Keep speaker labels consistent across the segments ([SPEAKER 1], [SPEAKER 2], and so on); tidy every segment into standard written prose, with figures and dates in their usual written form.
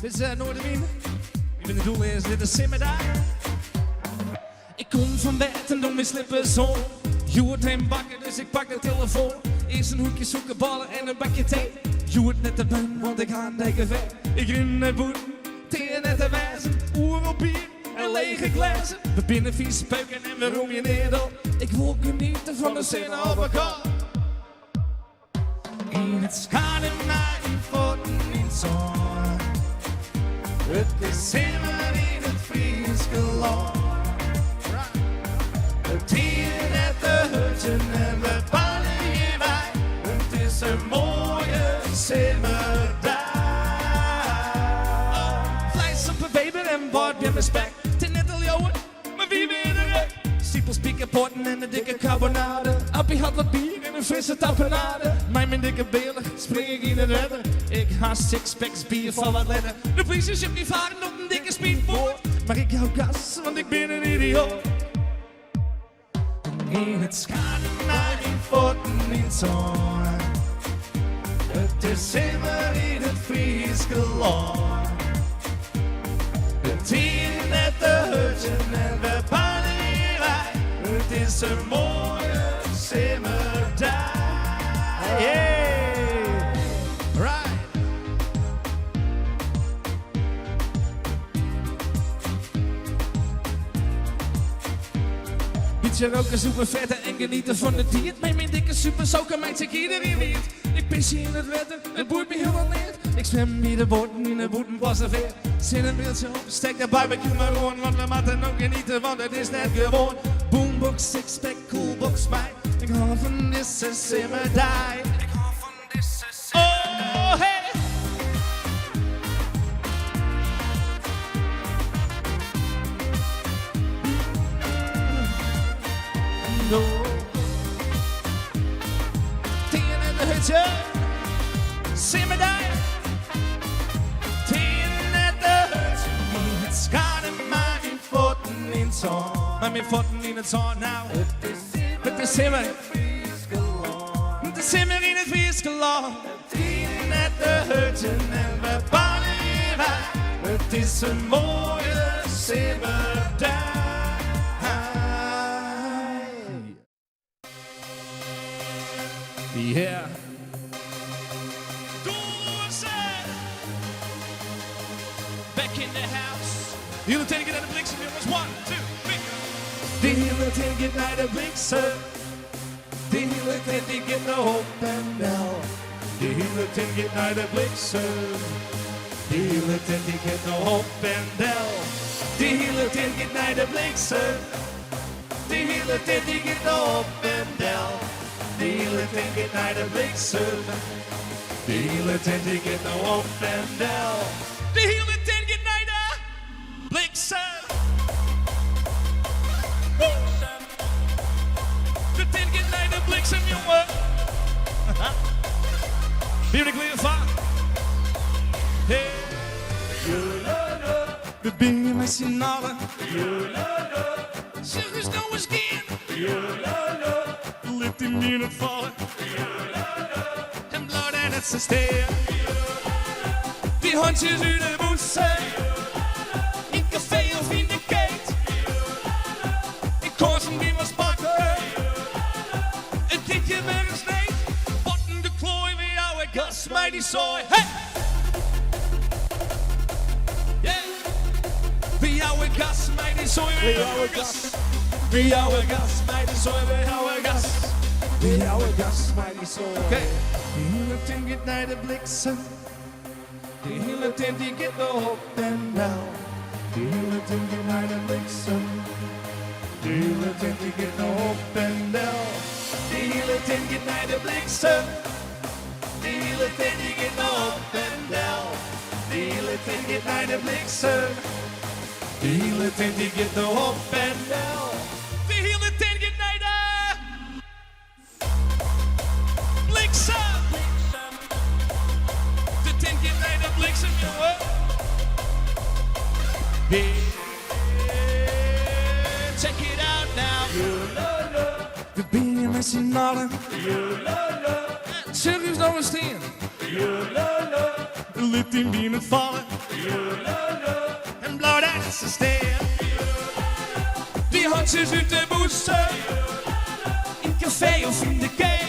[SPEAKER 1] Dit is Noorderwien. Ik ben de doel is, dit is Simmerdijk. Ik kom van bed en doe mijn slippers om. Je wordt heen bakken, dus ik pak de telefoon. Eerst een hoekje zoeken, ballen en een bakje thee. Je wordt net te bun, want ik ga een dikke vet. Ik rin naar boer, tegen net te wijzen. Oer op bier en lege glazen. We binnen vies peuken en we roem je neer op. Ik wil genieten van de zin overkant. In het schade naar in voeten in zon. Het is immer in het Frieske land. Het hier net de hutjen en we ballen hierbij. Het is een mooie Simmerdijk. Vlees op een weber en bord bij mijn spek. Het is net al jouwen, maar wie weer de rek? Stiepels, piekenpotten en een dikke carbonade. Appie had wat bier en een frisse tapenade. Mijn dikke beelig spring ik in het redder. Ik haast sixpacks bier van wat letter. De politie zit niet varen op een dikke speedboard. Maar ik hou gas, want ik ben een idioot. In het schade naar in voeten in zon. Het is immer in het Frieske land. Het hier net de hutjen en we ballen hierbij. Het is een mooie Simmerdijk. Yeah. Right. Beetje roken, super vetten en genieten van de diet. Mijn dikke super soken, mijn ik iedereen weet. Ik pis je in het wetter, het boeit me helemaal niet. Ik zwem bij de boten in de boetenpassenveer. Zet een beeldje op, steek de barbecue maar gewoon. Want we moeten ook genieten, want het is net gewoon. Boombox, sixpack, coolbox, mij. Ik hou van deze Simmerdijk. Ik hou van deze Simmerdijk. Oh, hey! No. Tien in de hutje, Simmerdijk. Tien in de hutje, in het schade maar in voeten in het zon. Maar mijn voeten in het zon, nou. Het is Simmer. Het is Simmer in het Frieske land. Tien in de hutje en we bouwen hierbij. Het is een mooie Simmerdijk. Yeah. Back in the house. De hele tijd naar de bliksem, jongens. 1, 2, 3. De hele tijd naar de bliksem. De hele tijd get de hoop en bel. De hele tijd naar de bliksem. De hele tijd get de hoop en bel. De hele tijd naar de bliksem. De hele tijd get de hoop en bel. De hele tijd get naar de bliksem. De hele tijd get de hoop en bel. De hele tijd get naar de bliksem. De tijd get naar de bliksem, jongen. Weer ik weer van. Hey. We bingen met z'n allen. Zeg eens nou eens keer. Lift in in het vallen. En blauw en het zijn steen. Die hondjes uit de bossen. In café of in de keet. In korsen die was pakken. Een tikje met een sneek. Botten de klooi weer ouwe gas, mij die zooi. Hey! Yeah! Wie ouwe gas, mij die zooi, wie ouwe gas. Wie ouwe gas, mij die zooi, wie ouwe gas. Wie ouwe gas, mij die zooi. Oké. De hele tijd get naar de bliksem. De hele tijd die get de hoop en down. De hele tijd get naar de bliksem. De hele tijd die get de hoop en down. De hele tijd get naar de bliksem. De hele tijd die get de hoop en down. De hele tijd get naar de bliksem. De hele tijd die get de hoop en down. De hele tijd get naar de bliksem. De tijd get naar de bliksem, jongen. Hey, check it out now. We ben met z'n allen. Serieus nou eens steen. Lift in binnen vallen. En blauwrechtse steen. Die handjes uit de bossen. In café of in de kei.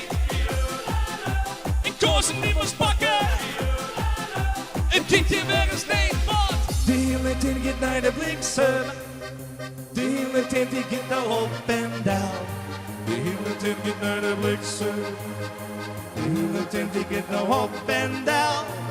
[SPEAKER 1] In kozen die moest pakken. En kindje weer eens nee, wat? De hele tijd gaat naar de bliksem. De hele tijd die gaat nou op en down. De hele tijd gaat naar de bliksem. De hele tijd die gaat nou op en down.